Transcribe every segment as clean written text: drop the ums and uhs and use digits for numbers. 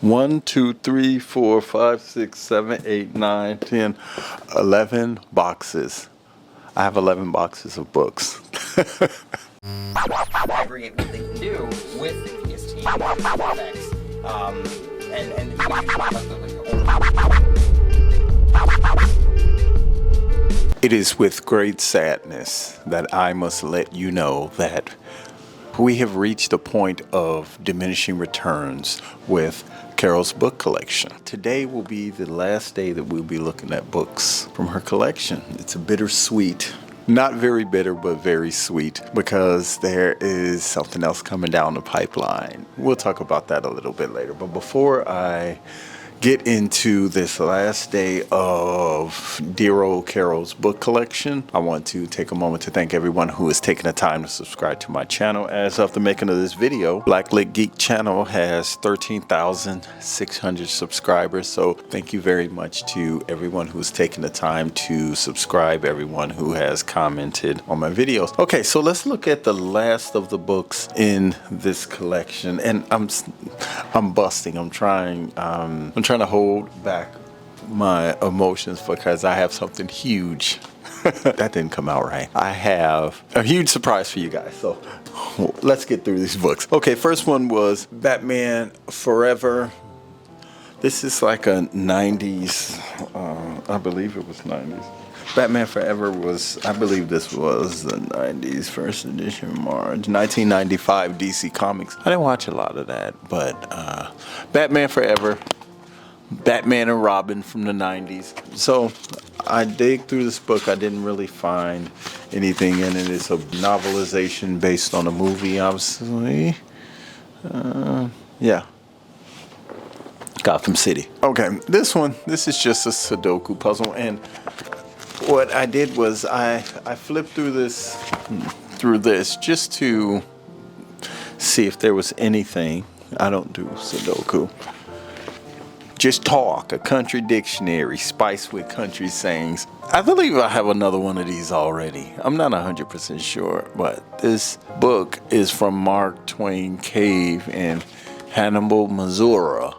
1, 2, 3, 4, 5, 6, 7, 8, 9, 10, 11 boxes. I have 11 boxes of books. Aggregate what they can do with the PST effects, and It is with great sadness that I must let you know that we have reached a point of diminishing returns with Carole's book collection. Today will be the last day that we'll be looking at books from her collection. It's a bittersweet, not very bitter, but very sweet, because there is something else coming down the pipeline. We'll talk about that a little bit later. But before I get into this last day of dear old Carole's book collection, I want to take a moment to thank everyone who has taken the time to subscribe to my channel. As of the making of this video, Black Lit Geek channel has 13,600 subscribers. So thank you very much to everyone who's taken the time to subscribe, everyone who has commented on my videos. Okay, so let's look at the last of the books in this collection. And I'm busting. I'm trying to hold back my emotions because I have something huge. That didn't come out right. I have a huge surprise for you guys. So let's get through these books. Okay, first one was Batman Forever. This is like a 90s, I believe it was 90s. Batman Forever was, I believe this was the 90s, first edition, March 1995 DC Comics. I didn't watch a lot of that, but Batman Forever, Batman and Robin from the 90s. So I dig through this book. I didn't really find anything in it. It's a novelization based on a movie, obviously. Yeah. Gotham City. Okay, this is just a Sudoku puzzle. And what I did was I flipped through this just to see if there was anything. I don't do Sudoku. Just talk, a country dictionary spiced with country sayings. I believe I have another one of these already. I'm not 100% sure, but this book is from Mark Twain Cave in Hannibal, Missouri.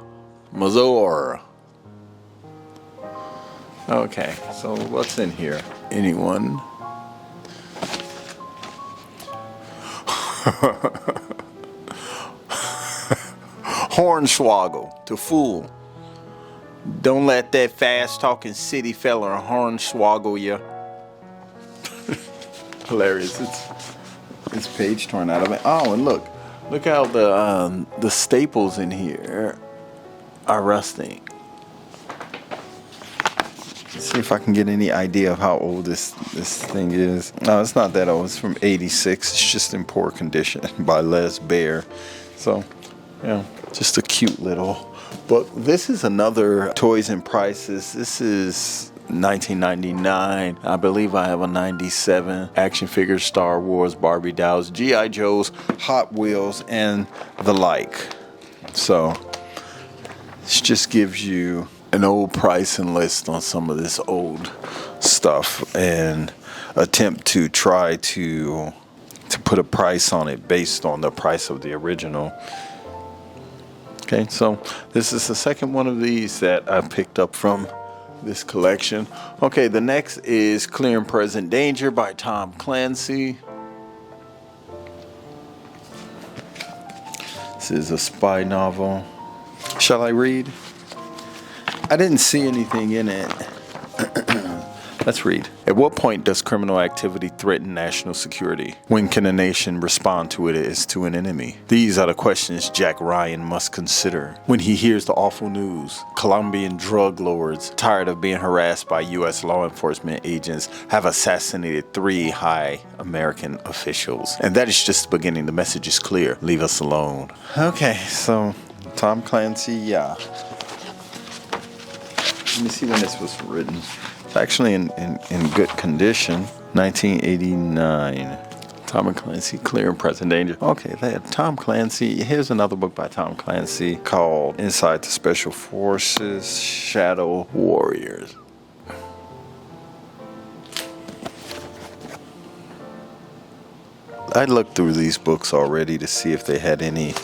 Okay, so what's in here? Anyone? Hornswoggle, to fool. Don't let that fast-talking city fella hornswoggle you. Hilarious. It's page torn out of it. Oh, and look how the staples in here are rusting. Let's see if I can get any idea of how old this thing is. No, it's not that old. It's from '86. It's just in poor condition by Les Bear. So, yeah, just a cute little book. This is another Toys and Prices. This is 1999. I believe I have a 97 action figures, Star Wars, Barbie dolls, G.I. Joes, Hot Wheels, and the like. So this just gives you an old pricing list on some of this old stuff and attempt to try to put a price on it based on the price of the original. Okay, so this is the second one of these that I picked up from this collection. Okay, the next is Clear and Present Danger by Tom Clancy. This is a spy novel. Shall I read? I didn't see anything in it. Let's read. At what point does criminal activity threaten national security? When can a nation respond to it as to an enemy? These are the questions Jack Ryan must consider when he hears the awful news. Colombian drug lords, tired of being harassed by U.S. law enforcement agents, have assassinated 3 high American officials. And that is just the beginning. The message is clear. Leave us alone. Okay, so Tom Clancy, yeah. Let me see when this was written. It's actually in good condition. 1989. Tom Clancy, Clear and Present Danger. Okay, Tom Clancy. Here's another book by Tom Clancy called Inside the Special Forces Shadow Warriors. I looked through these books already to see if they had any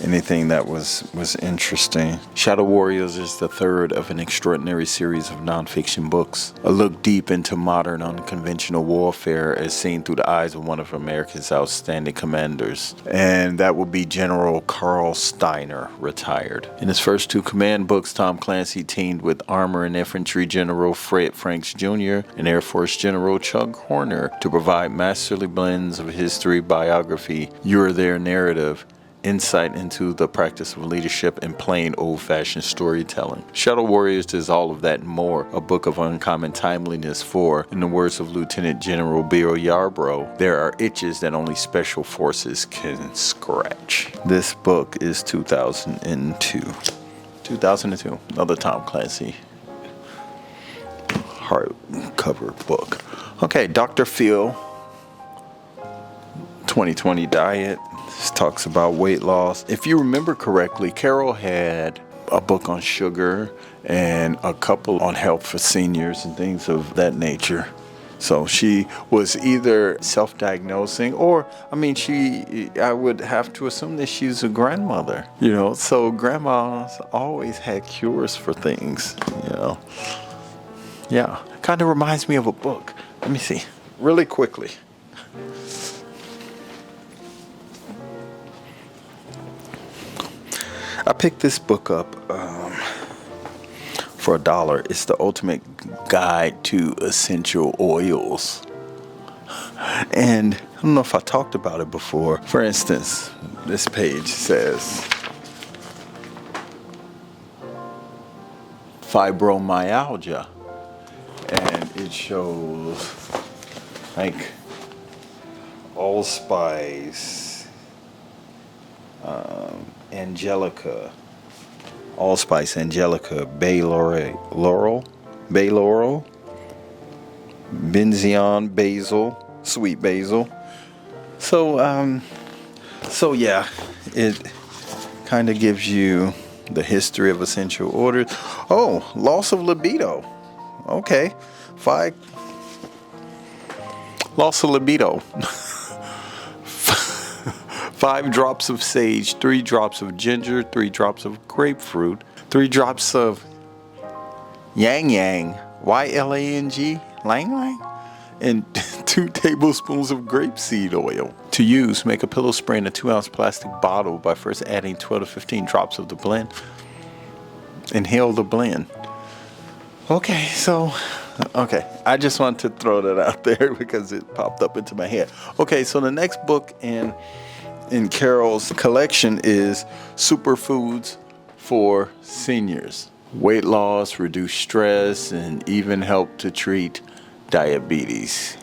anything that was interesting. Shadow Warriors is the third of an extraordinary series of nonfiction books. A look deep into modern unconventional warfare as seen through the eyes of one of America's outstanding commanders. And that would be General Carl Steiner, retired. In his first two command books, Tom Clancy teamed with Armor and Infantry General Fred Franks Jr. and Air Force General Chuck Horner to provide masterly blends of history, biography, You're There narrative, insight into the practice of leadership, and plain old-fashioned storytelling. Shadow Warriors is all of that and more, a book of uncommon timeliness for, in the words of Lieutenant General Bill Yarbrough, there are itches that only special forces can scratch. This book is 2002. 2002, another Tom Clancy hardcover book. Okay, Dr. Phil, 2020 Diet. This talks about weight loss. If you remember correctly, Carole had a book on sugar and a couple on health for seniors and things of that nature. So she was either self-diagnosing or, I would have to assume that she's a grandmother, so grandmas always had cures for things, Yeah, kind of reminds me of a book. Let me see, really quickly. I picked this book up for $1. It's the ultimate guide to essential oils. And I don't know if I talked about it before. For instance, this page says fibromyalgia. And it shows like allspice, angelica, allspice, angelica, bay laurel, benzion, basil, sweet basil. So yeah, it kind of gives you the history of essential oils. Oh, loss of libido. Okay, loss of libido. 5 drops of sage, 3 drops of ginger, 3 drops of grapefruit, 3 drops of yang, Y-L-A-N-G, lang, and 2 tablespoons of grapeseed oil. To use, make a pillow spray in a 2-ounce plastic bottle by first adding 12 to 15 drops of the blend. Inhale the blend. Okay, I just want to throw that out there because it popped up into my head. Okay, so the next book in Carole's collection is Superfoods for Seniors. Weight loss, reduce stress, and even help to treat diabetes.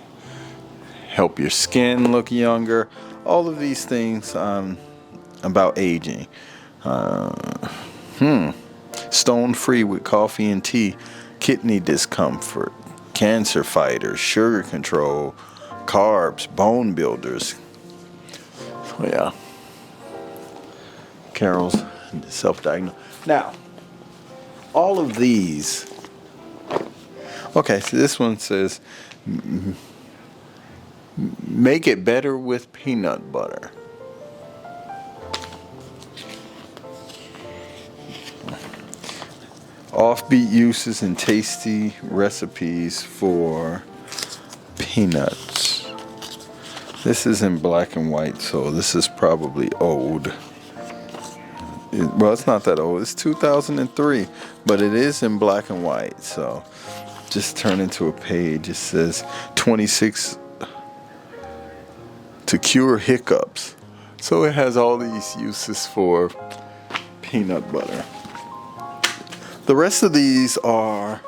Help your skin look younger. All of these things about aging. Stone free with coffee and tea. Kidney discomfort. Cancer fighters. Sugar control. Carbs. Bone builders. Yeah, Carole's self-diagnosed. Now, all of these. Okay, so this one says, make it better with peanut butter. Offbeat uses and tasty recipes for peanuts. This is in black and white, so this is probably old. Well, it's not that old. It's 2003, but it is in black and white. So just turn into a page. It says 26 to cure hiccups. So it has all these uses for peanut butter. The rest of these are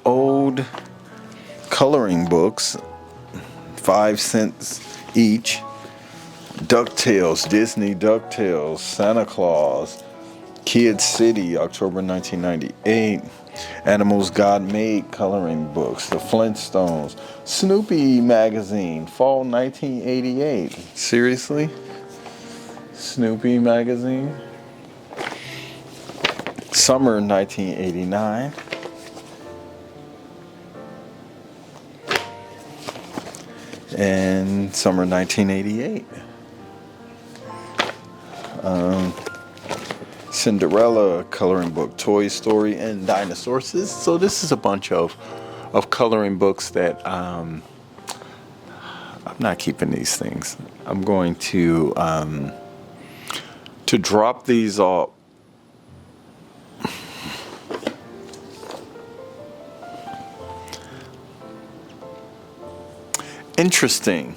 old coloring books, 5 cents each. DuckTales, Disney DuckTales, Santa Claus, Kid City, October 1998. Animals God Made coloring books, The Flintstones, Snoopy magazine, fall 1988. Seriously? Snoopy magazine? Summer 1989. And summer 1988. Cinderella coloring book, Toy Story, and Dinosaurs. So this is a bunch of coloring books that I'm not keeping these things. I'm going to drop these off. Interesting.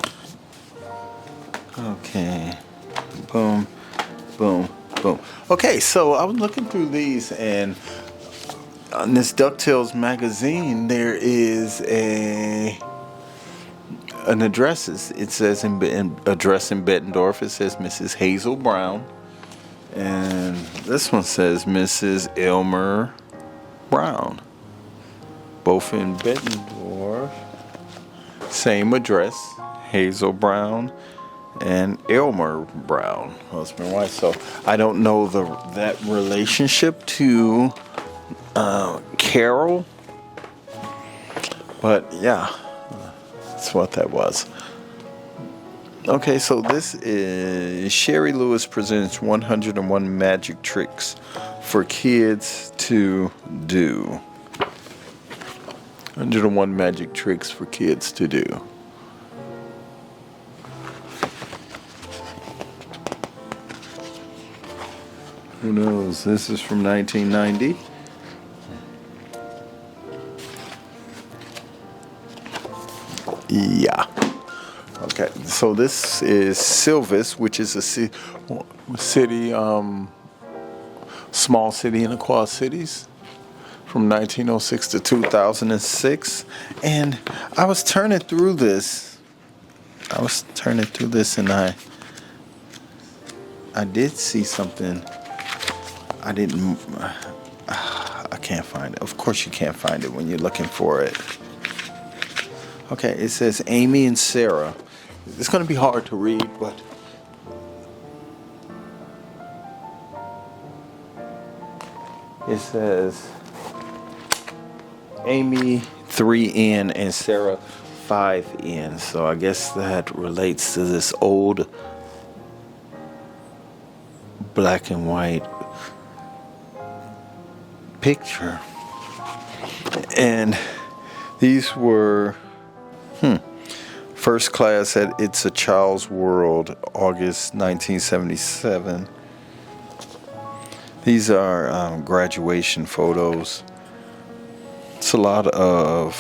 Okay. Boom, boom, boom. Okay, so I was looking through these, and on this DuckTales magazine, there is an address. It says address in Bettendorf. It says Mrs. Hazel Brown, and this one says Mrs. Elmer Brown. Both in Bettendorf. Same address, Hazel Brown and Elmer Brown, husband and wife. So I don't know that relationship to Carole, but yeah, that's what that was. Okay, so this is Sherry Lewis presents 101 magic tricks for kids to do. 101 magic tricks for kids to do. Who knows? This is from 1990. Yeah. Okay, so this is Silvis, which is a city, small city in the Quad Cities, from 1906 to 2006. And I was turning through this. And I did see something. I can't find it. Of course you can't find it when you're looking for it. Okay, it says Amy and Sarah. It's going to be hard to read, but it says Amy 3N and Sarah 5N. So I guess that relates to this old black and white picture. And these were first class at It's a Child's World, August 1977. These are graduation photos. It's a lot of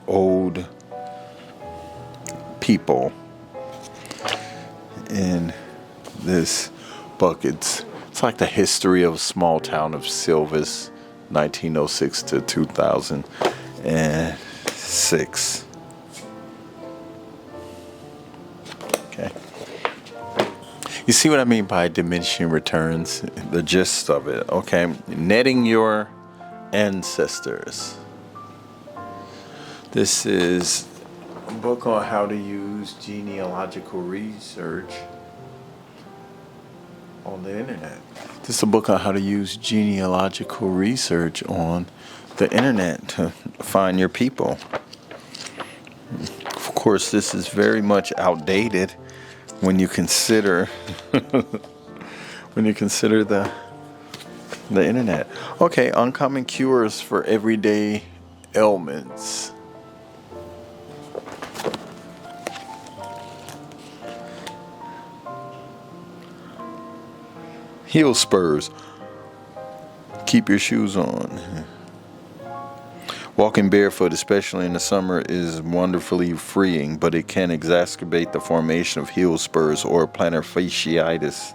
old people in this book. It's like the history of a small town of Silvis, 1906 to 2006. Okay. You see what I mean by diminishing returns? The gist of it. Okay. Netting your ancestors. This is a book on how to use genealogical research on the internet. This is a book on how to use genealogical research on the internet to find your people. Of course, this is very much outdated when you consider the internet. Okay, uncommon cures for everyday ailments. Heel spurs. Keep your shoes on. Walking barefoot, especially in the summer, is wonderfully freeing, but it can exacerbate the formation of heel spurs or plantar fasciitis.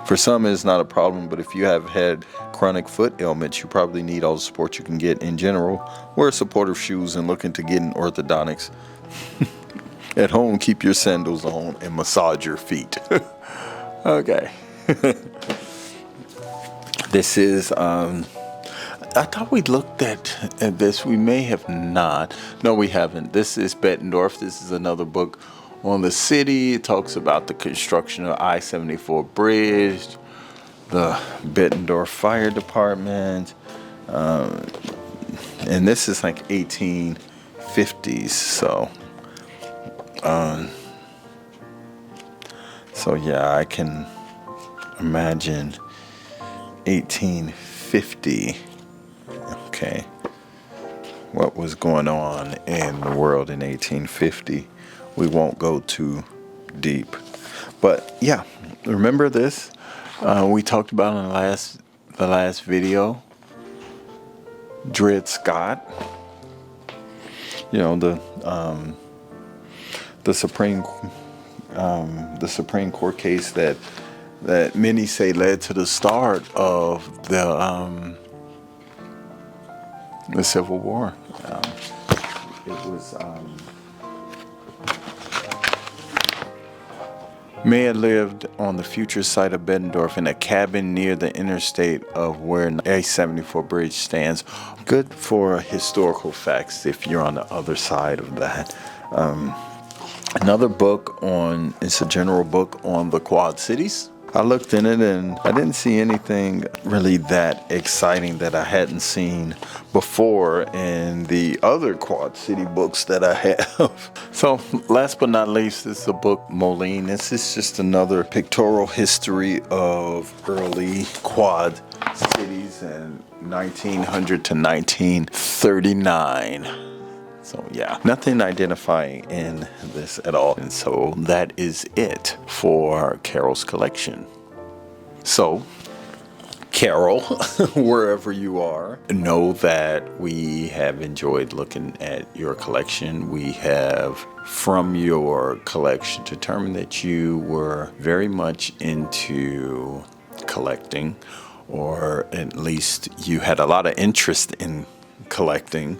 For some, it's not a problem, but if you have had chronic foot ailments, you probably need all the support you can get in general. Wear supportive shoes and look into getting orthodontics. At home, keep your sandals on and massage your feet. Okay. This is, I thought we looked at this. We may have not. No, we haven't. This is Bettendorf. This is another book on the city. It talks about the construction of I-74 bridge, the Bettendorf Fire Department, and this is like 1850s. So yeah, I can imagine 1850. Okay. What was going on in the world in 1850? We won't go too deep. But yeah, remember this? We talked about in the last video. Dred Scott. You know, the Supreme Court case that many say led to the start of the Civil War. It was May had lived on the future site of Bettendorf in a cabin near the interstate of where A-74 bridge stands. Good for historical facts if you're on the other side of that. Another book it's a general book on the Quad Cities. I looked in it and I didn't see anything really that exciting that I hadn't seen before in the other Quad City books that I have. So last but not least, this is a book, Moline. This is just another pictorial history of early Quad Cities in 1900 to 1939. So yeah, nothing identifying in this at all. And so that is it for Carole's collection. So, Carole, wherever you are, know that we have enjoyed looking at your collection. We have, from your collection, determined that you were very much into collecting, or at least you had a lot of interest in collecting.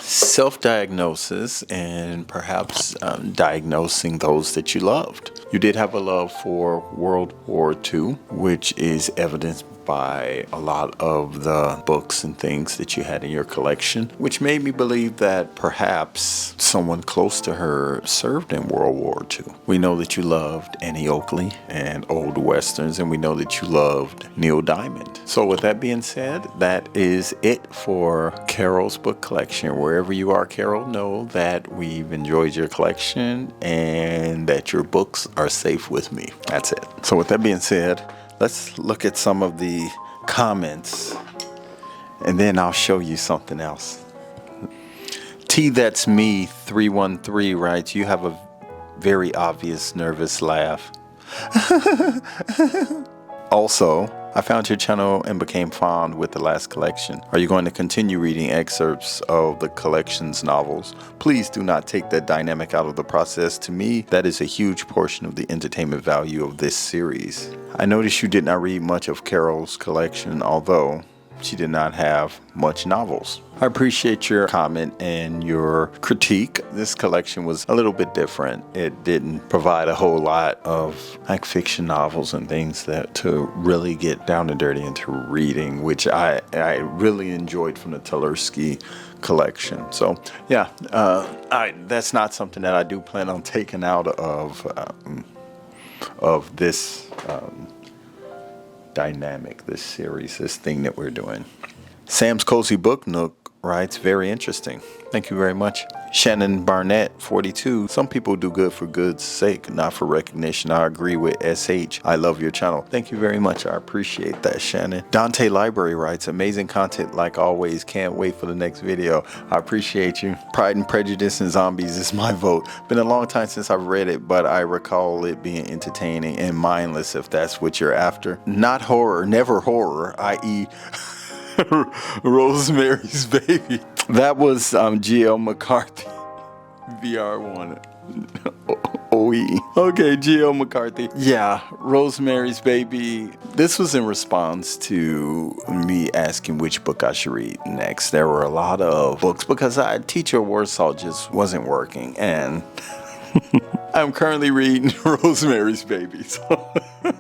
Self-diagnosis and perhaps diagnosing those that you loved. You did have a love for World War II, which is evidenced by a lot of the books and things that you had in your collection, which made me believe that perhaps someone close to her served in World War II. We know that you loved Annie Oakley and old westerns, and we know that you loved Neil Diamond. So with that being said, that is it for Carole's book collection. Wherever you are, Carole, know that we've enjoyed your collection and that your books are safe with me. That's it. So with that being said, let's look at some of the comments and then I'll show you something else. That's me 313 writes, you have a very obvious nervous laugh. Also, I found your channel and became fond with the last collection. Are you going to continue reading excerpts of the collection's novels? Please do not take that dynamic out of the process. To me, that is a huge portion of the entertainment value of this series. I noticed you did not read much of Carole's collection, although she did not have much novels. I appreciate your comment and your critique. This collection was a little bit different. It didn't provide a whole lot of like fiction novels and things that to really get down and dirty into reading, which I really enjoyed from the Tversky collection. So yeah, that's not something that I do plan on taking out of this dynamic, this series, this thing that we're doing. Sam's Cozy Book Nook writes, very interesting. Thank you very much. Shannon Barnett, 42. Some people do good for good's sake, not for recognition. I agree with SH. I love your channel. Thank you very much. I appreciate that, Shannon. Dante Library writes, amazing content like always. Can't wait for the next video. I appreciate you. Pride and Prejudice and Zombies is my vote. Been a long time since I've read it, but I recall it being entertaining and mindless if that's what you're after. Not horror, never horror, i.e. Rosemary's Baby. That was G.L. McCarthy. VR1. OE. Okay, G.L. McCarthy. Yeah, Rosemary's Baby. This was in response to me asking which book I should read next. There were a lot of books because Teacher Warsaw just wasn't working, and I'm currently reading Rosemary's Baby. So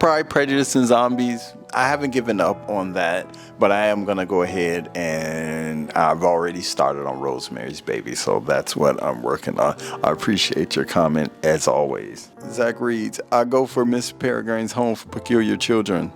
Pride, Prejudice, and Zombies. I haven't given up on that, but I am going to go ahead and I've already started on Rosemary's Baby, so that's what I'm working on. I appreciate your comment as always. Zach reads, I go for Miss Peregrine's Home for Peculiar Children.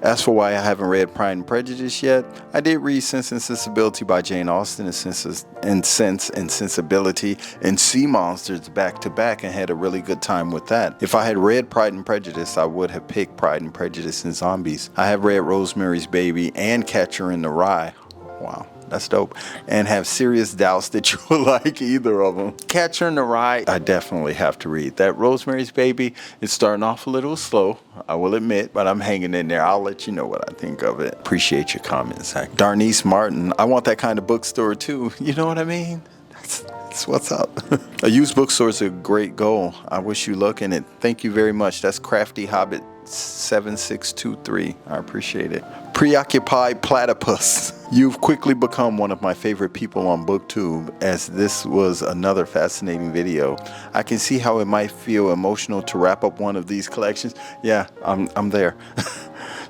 As for why I haven't read Pride and Prejudice yet, I did read Sense and Sensibility by Jane Austen and Sense and Sensibility and Sea Monsters back to back and had a really good time with that. If I had read Pride and Prejudice, I would have picked Pride and Prejudice and Zombies. I have read Rosemary's Baby and Catcher in the Rye. Wow. That's dope. And have serious doubts that you will like either of them. Catcher in the Rye, I definitely have to read. That Rosemary's Baby is starting off a little slow, I will admit, but I'm hanging in there. I'll let you know what I think of it. Appreciate your comments, Zach. Darnice Martin, I want that kind of bookstore too. You know what I mean? That's what's up. A used bookstore is a great goal. I wish you luck in it. Thank you very much. That's Crafty Hobbit 7623. I appreciate it. Preoccupied Platypus. You've quickly become one of my favorite people on BookTube, as this was another fascinating video. I can see how it might feel emotional to wrap up one of these collections. Yeah, I'm there.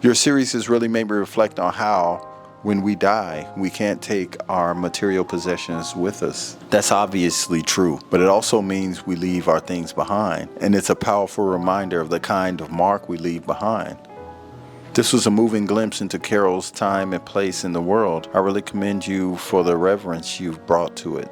Your series has really made me reflect on how, when we die, we can't take our material possessions with us. That's obviously true, but it also means we leave our things behind, and it's a powerful reminder of the kind of mark we leave behind. This was a moving glimpse into Carole's time and place in the world. I really commend you for the reverence you've brought to it.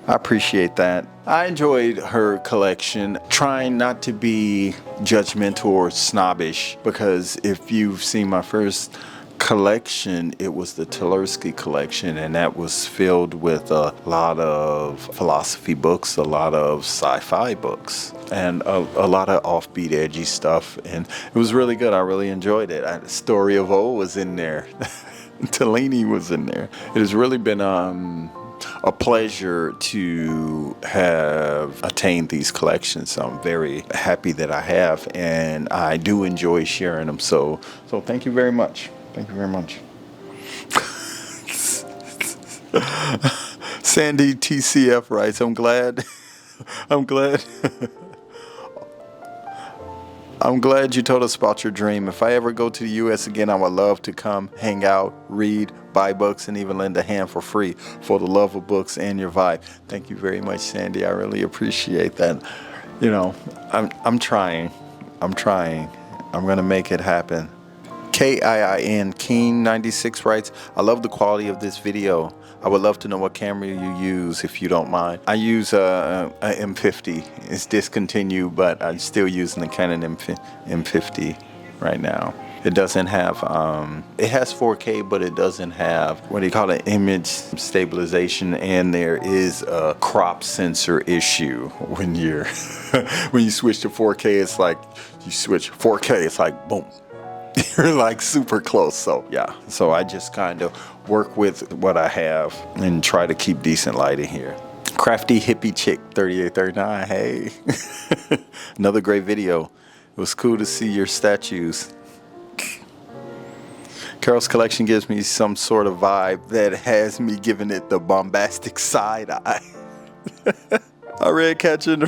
I appreciate that. I enjoyed her collection, trying not to be judgmental or snobbish, because if you've seen my first collection, it was the Tversky collection, and that was filled with a lot of philosophy books, a lot of sci-fi books, and a lot of offbeat edgy stuff, and it was really good. I really enjoyed it. The Story of O was in there. Tellini was in there. It has really been a pleasure to have attained these collections. I'm very happy that I have, and I do enjoy sharing them, so thank you very much. Thank you very much. Sandy TCF writes, I'm glad you told us about your dream. If I ever go to the U.S. again, I would love to come, hang out, read, buy books, and even lend a hand for free for the love of books and your vibe. Thank you very much, Sandy. I really appreciate that. You know, I'm trying. I'm going to make it happen. KIIN Keen 96 writes, I love the quality of this video. I would love to know what camera you use, if you don't mind. I use a M50. It's discontinued, but I'm still using the Canon M50 right now. It doesn't have, it has 4K, but it doesn't have, what do you call it, image stabilization, and there is a crop sensor issue when you're, when you switch to 4K, it's like, you switch 4K, it's like, boom. You're like super close. So yeah, so I just kind of work with what I have and try to keep decent lighting here. Crafty Hippie Chick 3839, hey. Another great video. It was cool to see your statues. Carole's collection gives me some sort of vibe that has me giving it the bombastic side eye. I read Catcher in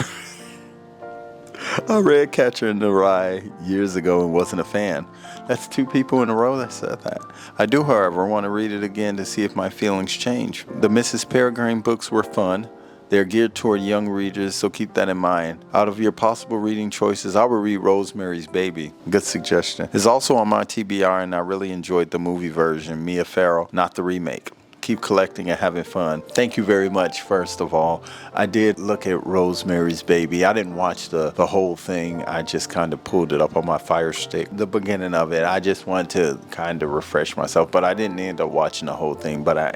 the Rye years ago and wasn't a fan. That's 2 people in a row that said that. I do, however, want to read it again to see if my feelings change. The Mrs. Peregrine books were fun. They're geared toward young readers, so keep that in mind. Out of your possible reading choices, I will read Rosemary's Baby. Good suggestion. It's also on my TBR, and I really enjoyed the movie version, Mia Farrow, not the remake. Keep collecting and having fun. Thank you very much, first of all. I did look at Rosemary's Baby. I didn't watch the whole thing. I just kind of pulled it up on my Fire Stick. The beginning of it, I just wanted to kind of refresh myself, but I didn't end up watching the whole thing. But I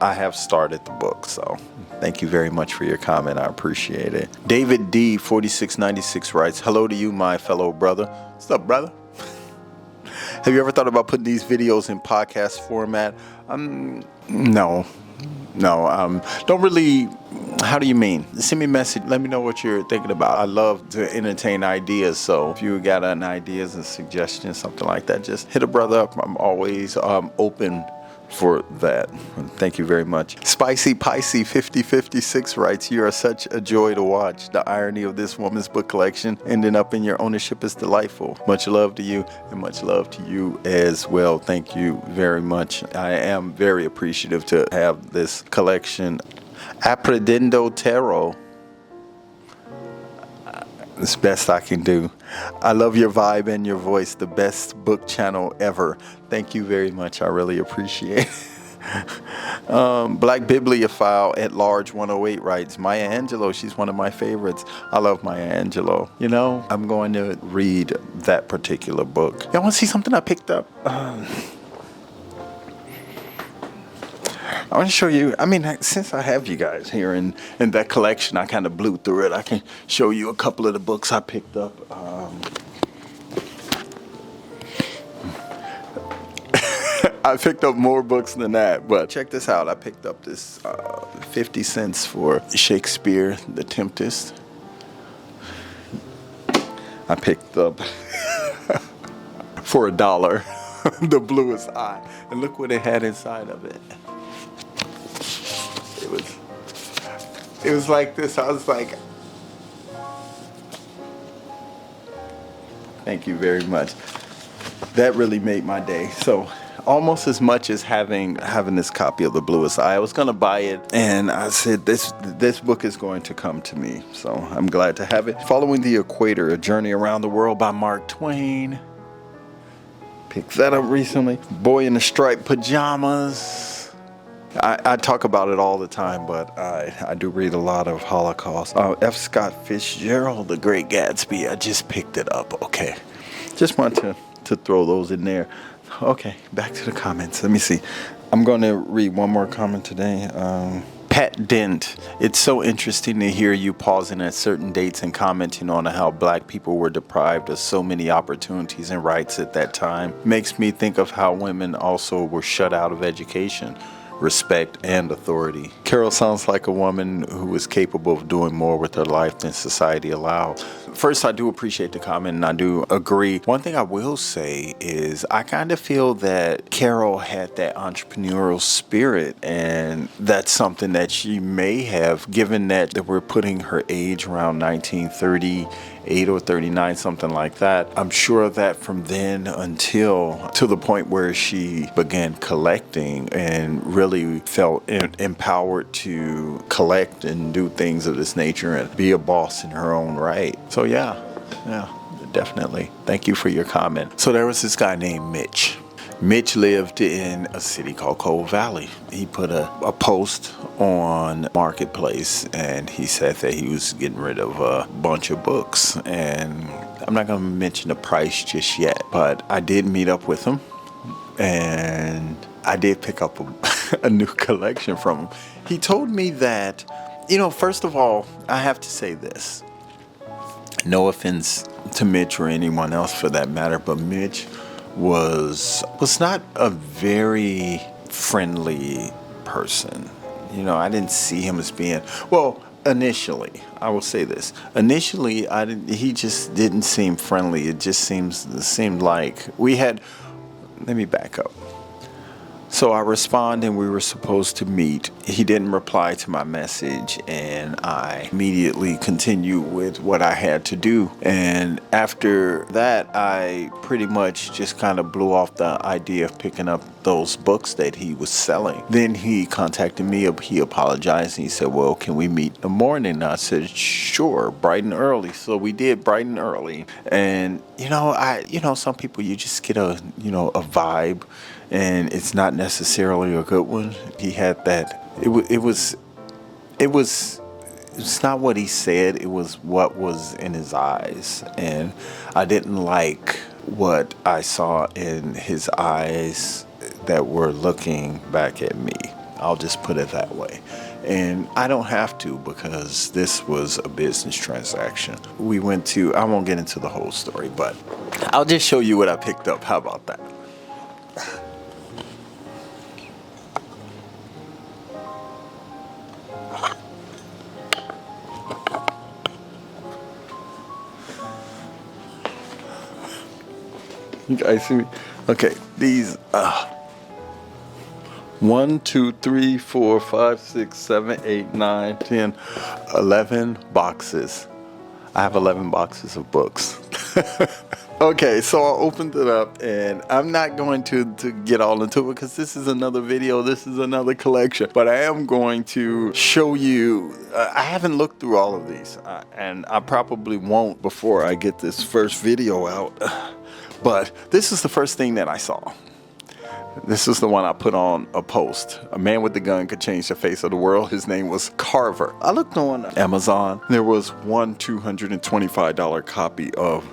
have started the book, so thank you very much for your comment. I appreciate it. David D 4696 writes, hello to you, my fellow brother. What's up, brother? Have you ever thought about putting these videos in podcast format? No. Don't really. How do you mean? Send me a message. Let me know what you're thinking about. I love to entertain ideas. So if you got an ideas and suggestions, something like that, just hit a brother up. I'm always open for that. Thank you very much. Spicy Piscy 5056 writes, you are such a joy to watch. The irony of this woman's book collection ending up in your ownership is delightful. Much love to you, and much love to you as well. Thank you very much. I am very appreciative to have this collection. Aprendendo Tarot. It's best I can do. I love your vibe and your voice. The best book channel ever. Thank you very much. I really appreciate it. Black Bibliophile at Large 108 writes, Maya Angelou, she's one of my favorites. I love Maya Angelou. You know, I'm going to read that particular book. Y'all want to see something I picked up? I want to show you, I mean, since I have you guys here in that collection, I kind of blew through it. I can show you a couple of the books I picked up. I picked up more books than that, but check this out. I picked up this 50 cents for Shakespeare, The Tempest. I picked up for $1, The Bluest Eye. And look what it had inside of it. It was like this. I was like, thank you very much. That really made my day. So almost as much as having this copy of The Bluest Eye. I was going to buy it, and I said, this book is going to come to me. So I'm glad to have it. Following the Equator, A Journey Around the World by Mark Twain. Picked that up recently. Boy in the Striped Pajamas. I talk about it all the time, but I do read a lot of Holocaust. F. Scott Fitzgerald, The Great Gatsby. I just picked it up. Okay. Just want to throw those in there. Okay, back to the comments. Let me see. I'm going to read one more comment today. Pat Dent, it's so interesting to hear you pausing at certain dates and commenting on how black people were deprived of so many opportunities and rights at that time. Makes me think of how women also were shut out of education, respect, and authority. Carole sounds like a woman who is capable of doing more with her life than society allows. First, I do appreciate the comment, and I do agree. One thing I will say is I kind of feel that Carole had that entrepreneurial spirit, and that's something that she may have, given that we're putting her age around 1938 or 39, something like that. I'm sure that from then until to the point where she began collecting and really felt empowered to collect and do things of this nature and be a boss in her own right. So yeah, definitely. Thank you for your comment. So there was this guy named Mitch. Mitch lived in a city called Coal Valley. He put a post on Marketplace, and he said that he was getting rid of a bunch of books. And I'm not going to mention the price just yet, but I did meet up with him, and I did pick up a new collection from him. He told me that, first of all, I have to say this. No offense to Mitch or anyone else for that matter, but Mitch was not a very friendly person. I didn't see him as being, initially, I will say this. Initially, he just didn't seem friendly. It just seemed like let me back up. So I responded, and we were supposed to meet. He didn't reply to my message, and I immediately continued with what I had to do. And after that, I pretty much just kind of blew off the idea of picking up those books that he was selling. Then he contacted me. He apologized, and he said, well, can we meet in the morning? And I said, sure, bright and early. So we did bright and early. And, some people, you just get a vibe, and it's not necessarily a good one. He had that. It's not what he said. It was what was in his eyes, and I didn't like what I saw in his eyes that were looking back at me. I'll just put it that way. And I don't have to, because this was a business transaction. I won't get into the whole story, but I'll just show you what I picked up. How about that? You guys see me? Okay, these 1, 2, 3, 4, 5, 6, 7, 8, 9, 10, 11 boxes. I have 11 boxes of books. Okay, so I opened it up, and I'm not going to get all into it because this is another video, this is another collection, but I am going to show you, I haven't looked through all of these, and I probably won't before I get this first video out, but this is the first thing that I saw. This is the one I put on a post. A man with a gun could change the face of the world. His name was Carver. I looked on Amazon. There was one $225 copy of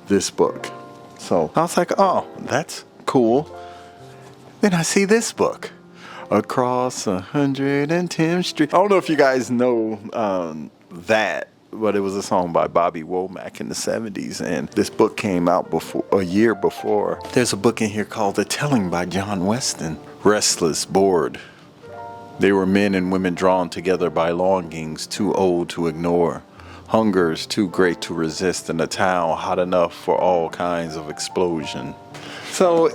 this book. So I was like, oh, that's cool. Then I see this book, Across 110th Street. I don't know if you guys know that, but it was a song by Bobby Womack in the 70s, and this book came out a year before. There's a book in here called The Telling by John Weston. Restless, bored. They were men and women drawn together by longings too old to ignore. Hungers too great to resist in a town hot enough for all kinds of explosion. So,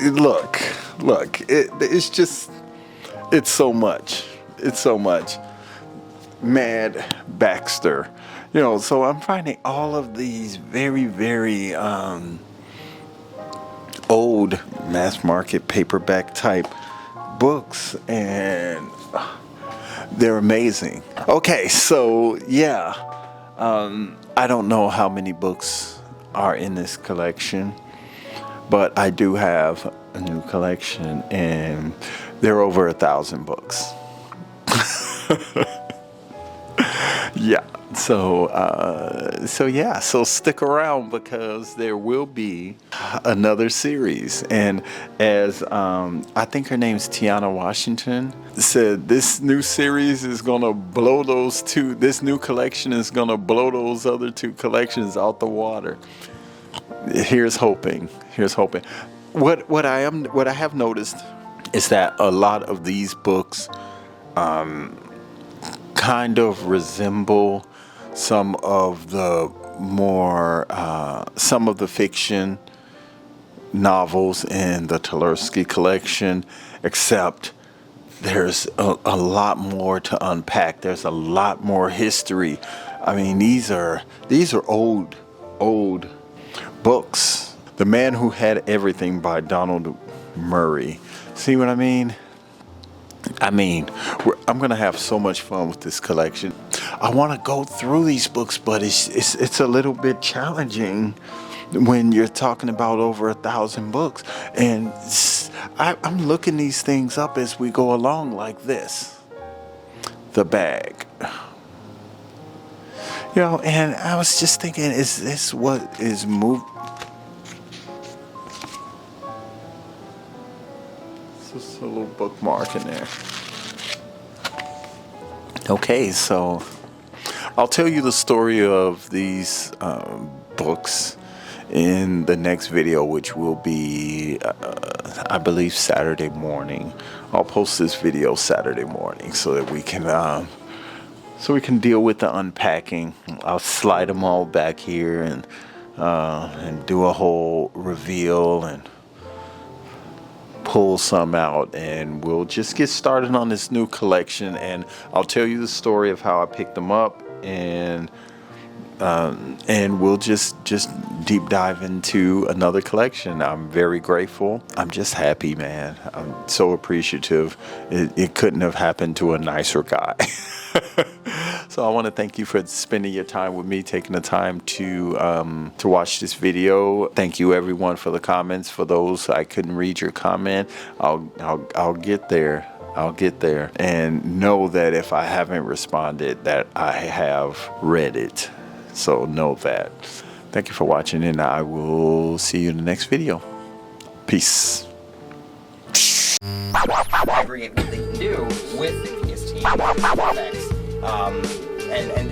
look, it's just, it's so much. It's so much. Mad Baxter. You know, so I'm finding all of these very, very old mass market paperback type books, and they're amazing. Okay, so yeah, I don't know how many books are in this collection, but I do have a new collection, and there are over 1,000 books. Yeah, so stick around because there will be another series. And as I think her name's Tiana Washington said, this new series is gonna blow this new collection is gonna blow those other two collections out the water. Here's hoping. What I have noticed is that a lot of these books kind of resemble some of the fiction novels in the Tversky collection, except there's a lot more to unpack. There's a lot more history. I mean, these are old books. The Man Who Had Everything by Donald Murray. See what I mean? I'm gonna have so much fun with this collection. I want to go through these books, but it's a little bit challenging when you're talking about over 1,000 books. And I'm looking these things up as we go along, like this. The bag. You know, and I was just thinking, is this what is moved? Just a little bookmark in there. Okay, so I'll tell you the story of these books in the next video, which will be, I believe, Saturday morning. I'll post this video Saturday morning so that we can deal with the unpacking. I'll slide them all back here and do a whole reveal and pull some out, and we'll just get started on this new collection, and I'll tell you the story of how I picked them up, and we'll just deep dive into another collection. I'm very grateful. I'm just happy, man. I'm so appreciative. It couldn't have happened to a nicer guy. So I want to thank you for spending your time with me, taking the time to watch this video. Thank you, everyone, for the comments. For those I couldn't read your comment, I'll get there. I'll get there, and know that if I haven't responded, that I have read it. So know that. Thank you for watching, and I will see you in the next video. Peace. Aggregate what they can do with the PS team effects, and